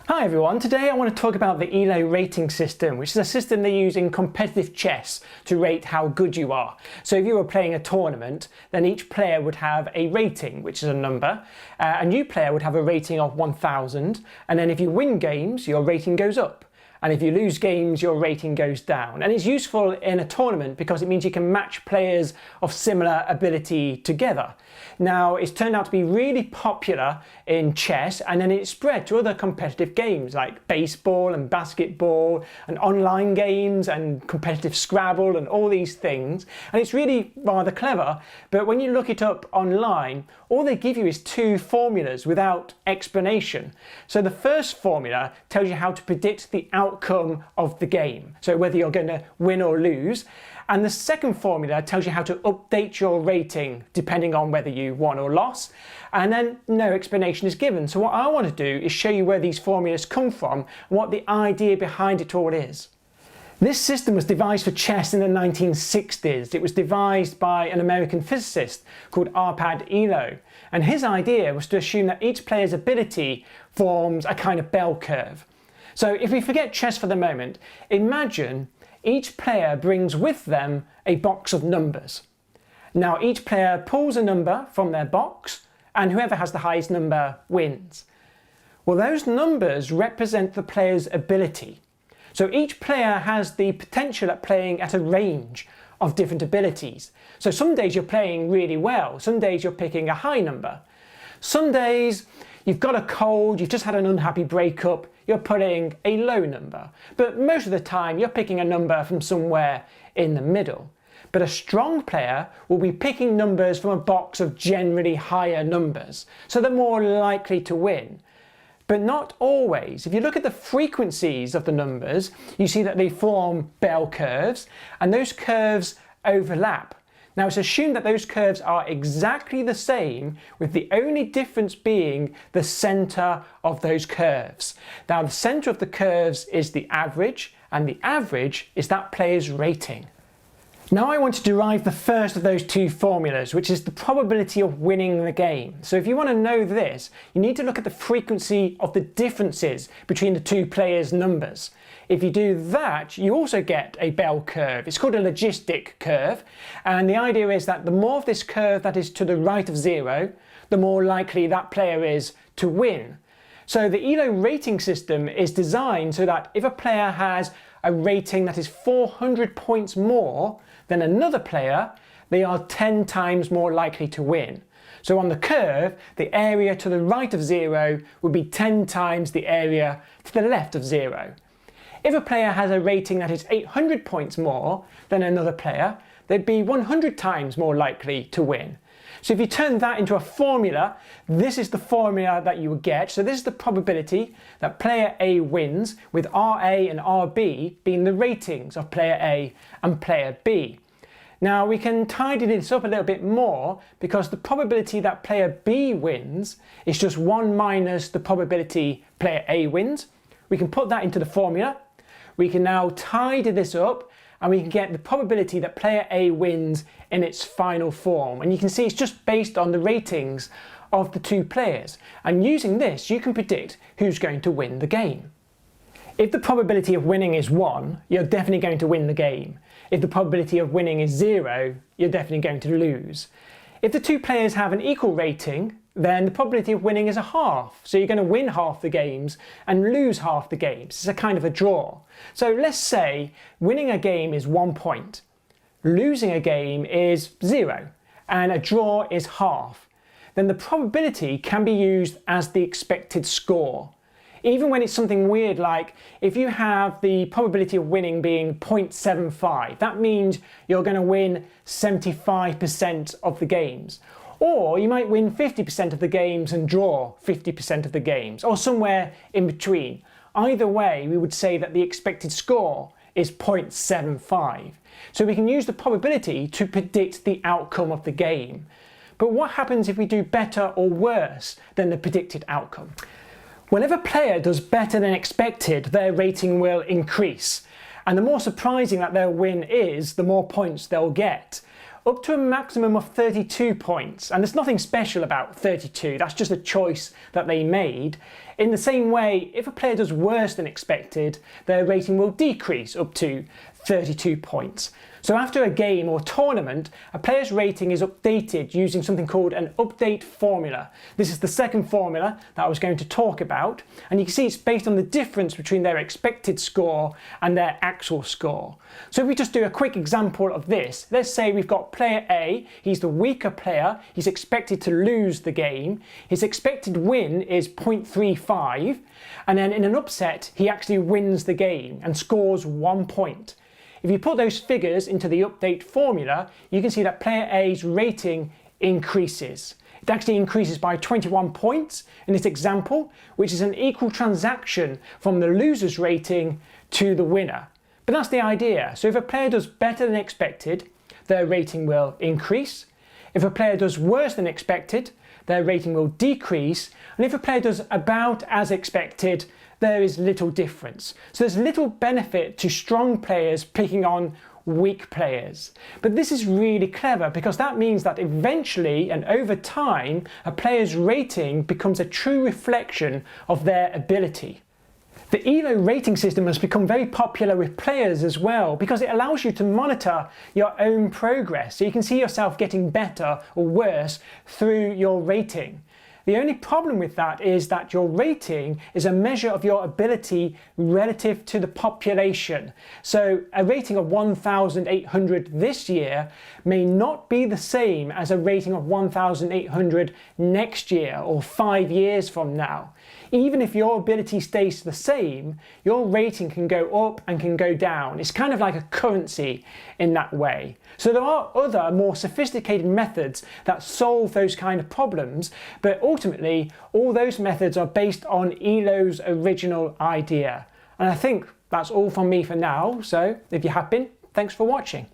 Hi everyone, today I want to talk about the Elo rating system, which is a system they use in competitive chess to rate how good you are. So if you were playing a tournament, then each player would have a rating, which is a number. A new player would have a rating of 1000, and then if you win games, your rating goes up. And if you lose games, your rating goes down. And it's useful in a tournament because it means you can match players of similar ability together. Now, it's turned out to be really popular in chess, and then it spread to other competitive games like baseball and basketball and online games and competitive Scrabble and all these things. And it's really rather clever, but when you look it up online, all they give you is two formulas without explanation. So the first formula tells you how to predict the outcome of the game, so whether you're going to win or lose. And the second formula tells you how to update your rating depending on whether you won or lost, and then no explanation is given. So what I want to do is show you where these formulas come from and what the idea behind it all is. This system was devised for chess in the 1960s. It was devised by an American physicist called Elo, and his idea was to assume that each player's ability forms a kind of bell curve. So if we forget chess for the moment, imagine each player brings with them a box of numbers. Now each player pulls a number from their box, and whoever has the highest number wins. Well, those numbers represent the player's ability. So each player has the potential at playing at a range of different abilities. So some days you're playing really well, some days you're picking a high number. Some days you've got a cold, you've just had an unhappy breakup, you're putting a low number. But most of the time you're picking a number from somewhere in the middle. But a strong player will be picking numbers from a box of generally higher numbers, so they're more likely to win. But not always. If you look at the frequencies of the numbers, you see that they form bell curves, and those curves overlap. Now it's assumed that those curves are exactly the same, with the only difference being the centre of those curves. Now the centre of the curves is the average, and the average is that player's rating. Now I want to derive the first of those two formulas, which is the probability of winning the game. So if you want to know this, you need to look at the frequency of the differences between the two players' numbers. If you do that, you also get a bell curve. It's called a logistic curve, and the idea is that the more of this curve that is to the right of 0, the more likely that player is to win. So the Elo rating system is designed so that if a player has a rating that is 400 points more than another player, they are 10 times more likely to win. So on the curve, the area to the right of 0 would be 10 times the area to the left of 0. If a player has a rating that is 800 points more than another player, they'd be 100 times more likely to win. So if you turn that into a formula, this is the formula that you would get. So this is the probability that player A wins, with RA and RB being the ratings of player A and player B. Now we can tidy this up a little bit more, because the probability that player B wins is just 1 minus the probability player A wins. We can put that into the formula. We can now tidy this up, and we can get the probability that player A wins in its final form. And you can see it's just based on the ratings of the two players. And using this, you can predict who's going to win the game. If the probability of winning is 1, you're definitely going to win the game. If the probability of winning is 0, you're definitely going to lose. If the two players have an equal rating, then the probability of winning is a half. So you're going to win half the games and lose half the games. It's a kind of a draw. So let's say winning a game is 1 point, losing a game is 0, and a draw is half. Then the probability can be used as the expected score. Even when it's something weird, like if you have the probability of winning being 0.75, that means you're going to win 75% of the games. Or you might win 50% of the games and draw 50% of the games, or somewhere in between. Either way, we would say that the expected score is 0.75. So we can use the probability to predict the outcome of the game. But what happens if we do better or worse than the predicted outcome? Well, if a player does better than expected, their rating will increase. And the more surprising that their win is, the more points they'll get. up to a maximum of 32 points. And there's nothing special about 32, that's just a choice that they made. In the same way, if a player does worse than expected, their rating will decrease up to 32 points. So after a game or tournament, a player's rating is updated using something called an update formula. This is the second formula that I was going to talk about, and you can see it's based on the difference between their expected score and their actual score. So if we just do a quick example of this, let's say we've got player A, he's the weaker player, he's expected to lose the game, his expected win is 0.35, and then in an upset he actually wins the game and scores 1 point. If you put those figures into the update formula, you can see that player A's rating increases. It actually increases by 21 points in this example, which is an equal transaction from the loser's rating to the winner. But that's the idea. So if a player does better than expected, their rating will increase. If a player does worse than expected, their rating will decrease. And if a player does about as expected, there is little difference. So there's little benefit to strong players picking on weak players. But this is really clever because that means that eventually and over time, a player's rating becomes a true reflection of their ability. The Elo rating system has become very popular with players as well because it allows you to monitor your own progress, so you can see yourself getting better or worse through your rating. The only problem with that is that your rating is a measure of your ability relative to the population. So a rating of 1,800 this year may not be the same as a rating of 1,800 next year or 5 years from now. Even if your ability stays the same, your rating can go up and can go down. It's kind of like a currency in that way. So there are other more sophisticated methods that solve those kind of problems, but ultimately all those methods are based on Elo's original idea. And I think that's all from me for now, so if you have been, thanks for watching.